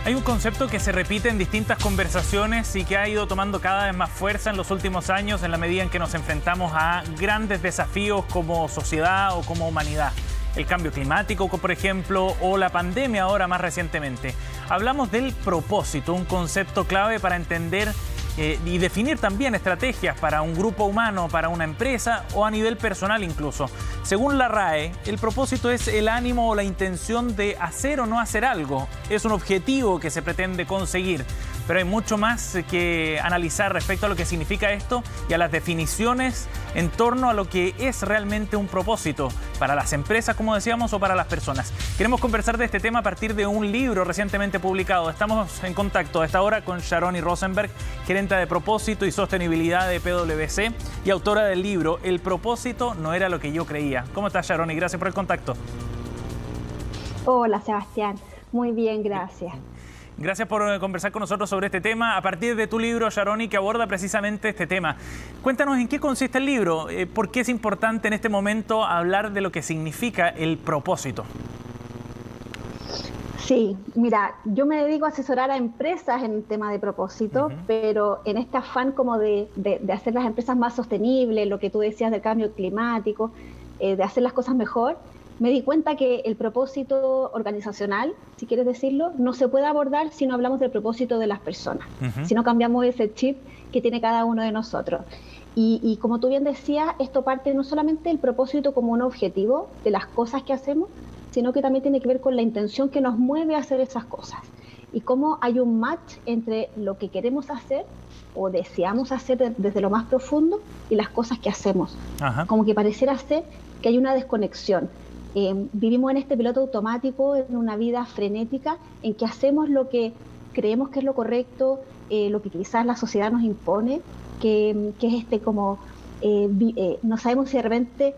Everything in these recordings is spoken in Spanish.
Hay un concepto que se repite en distintas conversaciones y que ha ido tomando cada vez más fuerza en los últimos años en la medida en que nos enfrentamos a grandes desafíos como sociedad o como humanidad. El cambio climático, por ejemplo, o la pandemia ahora más recientemente. Hablamos del propósito, un concepto clave para entender y definir también estrategias para un grupo humano, para una empresa o a nivel personal incluso. Según la RAE, el propósito es el ánimo o la intención de hacer o no hacer algo. Es un objetivo que se pretende conseguir, pero hay mucho más que analizar respecto a lo que significa esto y a las definiciones en torno a lo que es realmente un propósito para las empresas, como decíamos, o para las personas. Queremos conversar de este tema a partir de un libro recientemente publicado. Estamos en contacto a esta hora con Sharoni Rosenberg, gerente de propósito y sostenibilidad de PwC y autora del libro El propósito no era lo que yo creía. ¿Cómo estás, Sharoni? Gracias por el contacto. Hola, Sebastián. Muy bien, gracias. Gracias por conversar con nosotros sobre este tema a partir de tu libro, Sharoni, que aborda precisamente este tema. Cuéntanos en qué consiste el libro, por qué es importante en este momento hablar de lo que significa el propósito. Sí, mira, yo me dedico a asesorar a empresas en el tema de propósito, pero en este afán como de hacer las empresas más sostenibles, lo que tú decías del cambio climático, de hacer las cosas mejor, me di cuenta que el propósito organizacional, si quieres decirlo, no se puede abordar si no hablamos del propósito de las personas, si no cambiamos ese chip que tiene cada uno de nosotros. Y como tú bien decías, esto parte no solamente del propósito como un objetivo de las cosas que hacemos, sino que también tiene que ver con la intención que nos mueve a hacer esas cosas. Y cómo hay un match entre lo que queremos hacer o deseamos hacer desde lo más profundo y las cosas que hacemos. Como que pareciera ser que hay una desconexión. Vivimos en este piloto automático, en una vida frenética, en que hacemos lo que creemos que es lo correcto, lo que quizás la sociedad nos impone, que es no sabemos si de repente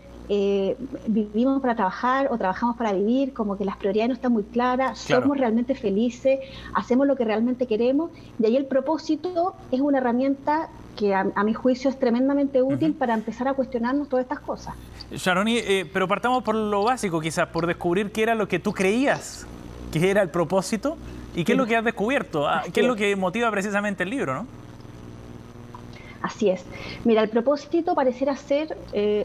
vivimos para trabajar o trabajamos para vivir, como que las prioridades no están muy claras, somos realmente felices, hacemos lo que realmente queremos, y ahí el propósito es una herramienta que a mi juicio es tremendamente útil para empezar a cuestionarnos todas estas cosas. Sharoni, pero partamos por lo básico quizás, por descubrir qué era lo que tú creías que era el propósito y qué es lo que has descubierto, qué es lo que motiva precisamente el libro, ¿no? Así es. Mira, el propósito pareciera ser,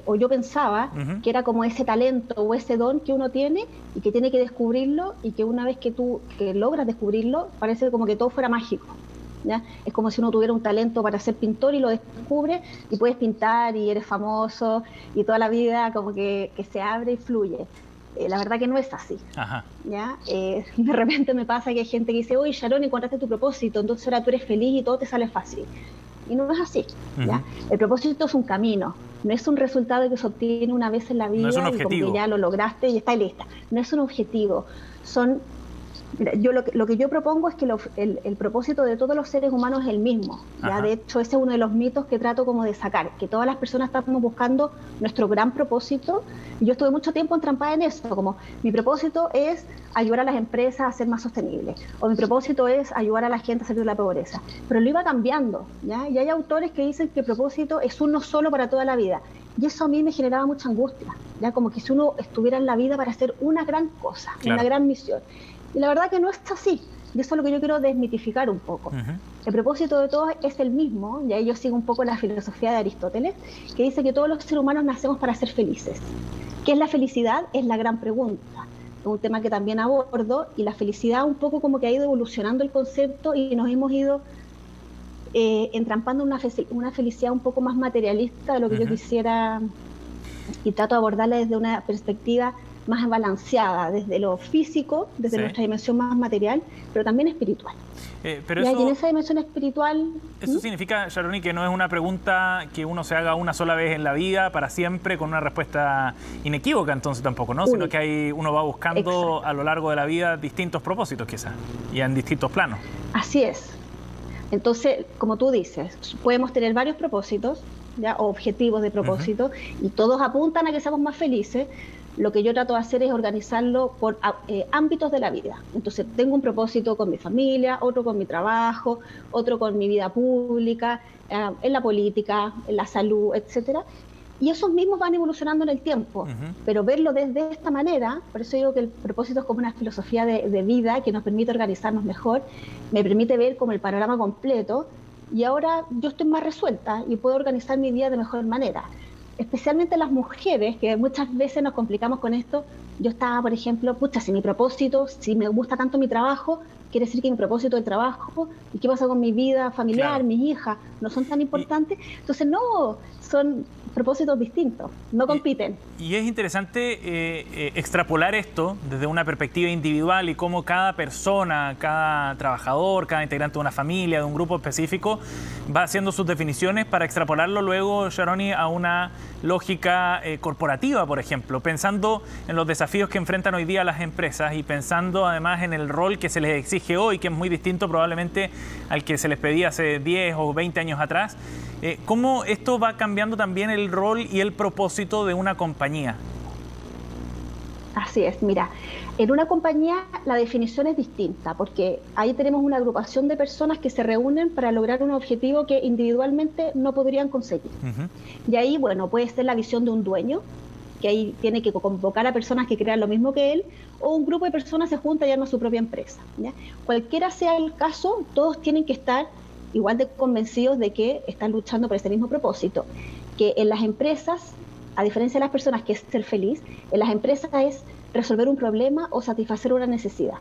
o yo pensaba, que era como ese talento o ese don que uno tiene y que tiene que descubrirlo, y que una vez que tú logras descubrirlo, parece como que todo fuera mágico, ¿ya? Es como si uno tuviera un talento para ser pintor y lo descubre y puedes pintar y eres famoso y toda la vida como que se abre y fluye. La verdad que no es así. ¿Ya? De repente me pasa que hay gente que dice, oye, Sharoni, encontraste tu propósito, entonces ahora tú eres feliz y todo te sale fácil. Y no es así, ¿ya? El propósito es un camino, no es un resultado que se obtiene una vez en la vida, no es un objetivo, y como que ya lo lograste y está lista. No es un objetivo, mira, lo que yo propongo es que el propósito de todos los seres humanos es el mismo, ¿ya? De hecho, ese es uno de los mitos que trato como de sacar, que todas las personas estamos buscando nuestro gran propósito. Yo estuve mucho tiempo entrampada en eso, como mi propósito es ayudar a las empresas a ser más sostenibles, o mi propósito es ayudar a la gente a salir de la pobreza, pero lo iba cambiando, ¿ya? Y hay autores que dicen que el propósito es uno solo para toda la vida, y eso a mí me generaba mucha angustia, ¿ya? Como que si uno estuviera en la vida para hacer una gran cosa, una gran misión. Y la verdad que no es así, y eso es lo que yo quiero desmitificar un poco. El propósito de todos es el mismo, y ahí yo sigo un poco la filosofía de Aristóteles, que dice que todos los seres humanos nacemos para ser felices. ¿Qué es la felicidad? Es la gran pregunta. Es un tema que también abordo, y la felicidad un poco como que ha ido evolucionando el concepto y nos hemos ido entrampando una felicidad un poco más materialista de lo que yo quisiera, y trato de abordarla desde una perspectiva más balanceada, desde lo físico, desde nuestra dimensión más material, pero también espiritual. Pero y en esa dimensión espiritual... ¿Eso significa, Sharoni, que no es una pregunta que uno se haga una sola vez en la vida, para siempre, con una respuesta inequívoca entonces tampoco, ¿no? Sino que uno va buscando a lo largo de la vida distintos propósitos quizás, y en distintos planos. Así es. Entonces, como tú dices, podemos tener varios propósitos, ¿ya? O objetivos de propósito, y todos apuntan a que seamos más felices. Lo que yo trato de hacer es organizarlo por ámbitos de la vida. Entonces, tengo un propósito con mi familia, otro con mi trabajo, otro con mi vida pública, en la política, en la salud, etcétera. Y esos mismos van evolucionando en el tiempo, pero verlo desde esta manera, por eso digo que el propósito es como una filosofía de vida que nos permite organizarnos mejor, me permite ver como el panorama completo, y ahora yo estoy más resuelta y puedo organizar mi vida de mejor manera. Especialmente las mujeres, que muchas veces nos complicamos con esto. Yo estaba, por ejemplo, pucha, si mi propósito, si me gusta tanto mi trabajo, quiere decir que mi propósito de trabajo, ¿y qué pasa con mi vida familiar, claro, mis hijas? ¿No son tan importantes? Entonces, no, son propósitos distintos, no compiten. Y es interesante extrapolar esto desde una perspectiva individual y cómo cada persona, cada trabajador, cada integrante de una familia, de un grupo específico, va haciendo sus definiciones para extrapolarlo luego, Sharoni, a una lógica corporativa, por ejemplo, pensando en los desafíos que enfrentan hoy día las empresas y pensando además en el rol que se les exige hoy, que es muy distinto probablemente al que se les pedía hace 10 o 20 años atrás. ¿Cómo esto va cambiando también el rol y el propósito de una compañía? Así es, mira, en una compañía la definición es distinta, porque ahí tenemos una agrupación de personas que se reúnen para lograr un objetivo que individualmente no podrían conseguir. Y ahí, bueno, puede ser la visión de un dueño, que ahí tiene que convocar a personas que crean lo mismo que él, o un grupo de personas se junta y arma su propia empresa, ¿ya? Cualquiera sea el caso, todos tienen que estar igual de convencidos de que están luchando por ese mismo propósito, que en las empresas, a diferencia de las personas, que es ser feliz, en las empresas es resolver un problema o satisfacer una necesidad.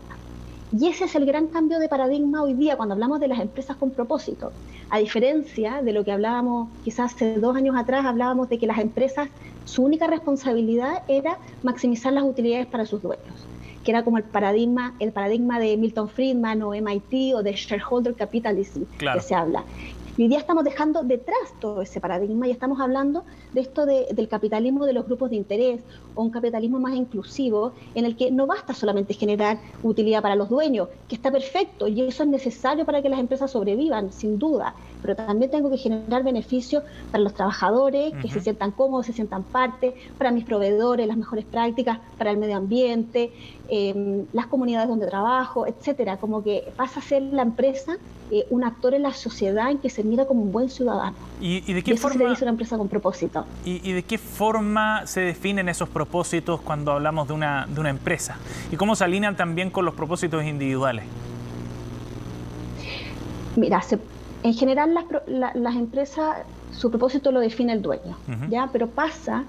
Y ese es el gran cambio de paradigma hoy día cuando hablamos de las empresas con propósito. A diferencia de lo que hablábamos quizás hace 2 años atrás, hablábamos de que las empresas, su única responsabilidad era maximizar las utilidades para sus dueños, que era como el paradigma de Milton Friedman o MIT o de shareholder capitalism, claro, que se habla. Y hoy día estamos dejando detrás todo ese paradigma y estamos hablando de esto del capitalismo de los grupos de interés o un capitalismo más inclusivo en el que no basta solamente generar utilidad para los dueños, que está perfecto y eso es necesario para que las empresas sobrevivan, sin duda, pero también tengo que generar beneficios para los trabajadores, que se sientan cómodos, se sientan parte, para mis proveedores, las mejores prácticas, para el medio ambiente, las comunidades donde trabajo, etcétera. Como que pasa a ser la empresa un actor en la sociedad en que se mira como un buen ciudadano. ¿Y de qué eso forma se le dice una empresa con propósito? ¿Y de qué forma se definen esos propósitos cuando hablamos de una empresa? ¿Y cómo se alinean también con los propósitos individuales? Mira, en general las empresas, su propósito lo define el dueño, ¿ya? Pero pasa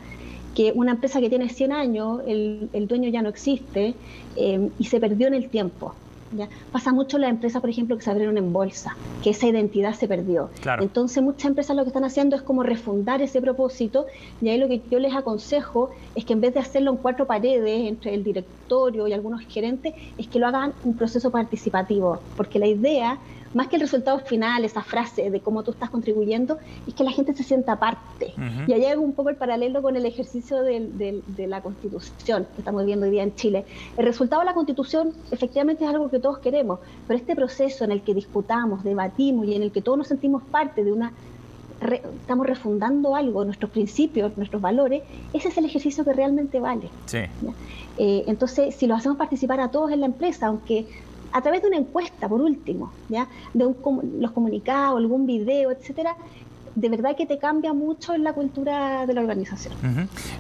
que una empresa que tiene 100 años, el dueño ya no existe y se perdió en el tiempo. ¿Ya? Pasa mucho en las empresas, por ejemplo, que se abrieron en bolsa, que esa identidad se perdió. Claro. Entonces muchas empresas lo que están haciendo es como refundar ese propósito, y ahí lo que yo les aconsejo es que en vez de hacerlo en 4 paredes entre el directorio y algunos gerentes, es que lo hagan un proceso participativo, porque la idea, más que el resultado final, esa frase de cómo tú estás contribuyendo, es que la gente se sienta parte. Y allá hay un poco el paralelo con el ejercicio de la Constitución que estamos viviendo hoy día en Chile. El resultado de la Constitución efectivamente es algo que todos queremos, pero este proceso en el que discutamos, debatimos y en el que todos nos sentimos parte de estamos refundando algo, nuestros principios, nuestros valores, ese es el ejercicio que realmente vale. Sí. Entonces, si lo hacemos participar a todos en la empresa, aunque a través de una encuesta, por último, ¿ya? Los comunicados, algún video, etcétera, de verdad que te cambia mucho en la cultura de la organización.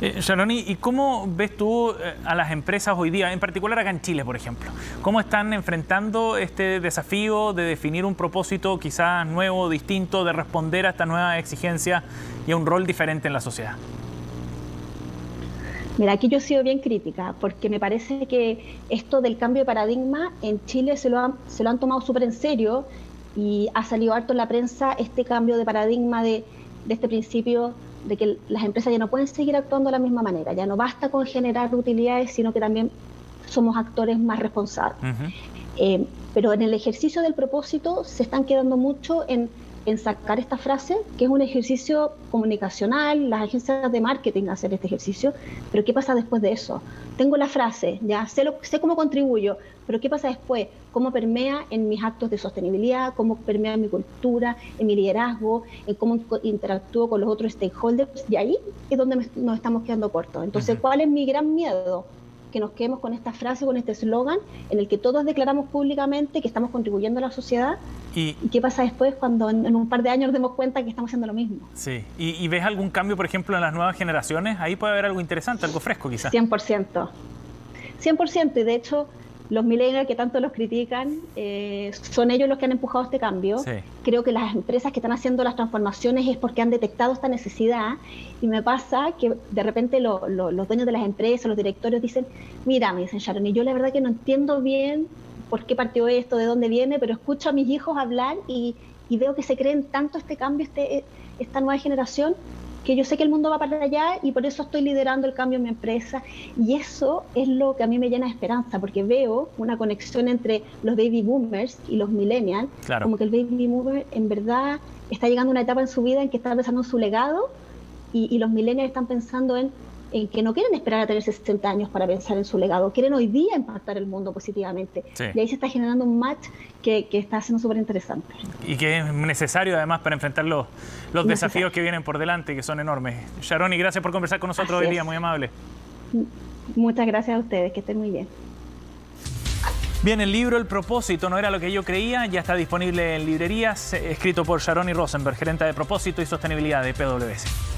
Sharoni, ¿y cómo ves tú a las empresas hoy día, en particular acá en Chile, por ejemplo? ¿Cómo están enfrentando este desafío de definir un propósito quizás nuevo, distinto, de responder a esta nueva exigencia y a un rol diferente en la sociedad? Mira, aquí yo he sido bien crítica, porque me parece que esto del cambio de paradigma en Chile se lo han tomado súper en serio y ha salido harto en la prensa este cambio de paradigma de este principio de que las empresas ya no pueden seguir actuando de la misma manera, ya no basta con generar utilidades, sino que también somos actores más responsables. Pero en el ejercicio del propósito se están quedando mucho en sacar esta frase, que es un ejercicio comunicacional, las agencias de marketing hacen este ejercicio, pero ¿qué pasa después de eso? Tengo la frase, ya sé cómo contribuyo, pero ¿qué pasa después? ¿Cómo permea en mis actos de sostenibilidad? ¿Cómo permea en mi cultura, en mi liderazgo, en cómo interactúo con los otros stakeholders? Y ahí es donde nos estamos quedando cortos. Entonces, ¿cuál es mi gran miedo? que nos quedemos con esta frase, con este eslogan, en el que todos declaramos públicamente que estamos contribuyendo a la sociedad. ¿Y qué pasa después cuando en un par de años nos demos cuenta que estamos haciendo lo mismo? Sí. ¿Y ves algún cambio, por ejemplo, en las nuevas generaciones? Ahí puede haber algo interesante, algo fresco quizás. 100%. 100%. Y de hecho, los millennials que tanto los critican, son ellos los que han empujado este cambio. Sí. Creo que las empresas que están haciendo las transformaciones es porque han detectado esta necesidad. Y me pasa que de repente los dueños de las empresas, los directorios dicen, mira, me dicen, Sharon, y yo la verdad que no entiendo bien por qué partió esto, de dónde viene, pero escucho a mis hijos hablar y veo que se creen tanto este cambio, esta nueva generación, que yo sé que el mundo va para allá y por eso estoy liderando el cambio en mi empresa. Y eso es lo que a mí me llena de esperanza, porque veo una conexión entre los baby boomers y los millennials. Claro. Como que el baby boomer en verdad está llegando a una etapa en su vida en que está pensando en su legado y los millennials están pensando en que no quieren esperar a tener 60 años para pensar en su legado, quieren hoy día impactar el mundo positivamente. Sí. Y ahí se está generando un match que está siendo súper interesante. Y que es necesario además para enfrentar los desafíos que vienen por delante, que son enormes. Sharon, y gracias por conversar con nosotros hoy día, muy amable. Muchas gracias a ustedes, que estén muy bien. Bien, el libro El propósito no era lo que yo creía ya está disponible en librerías, escrito por Sharon Rosenberg, gerente de propósito y sostenibilidad de PwC.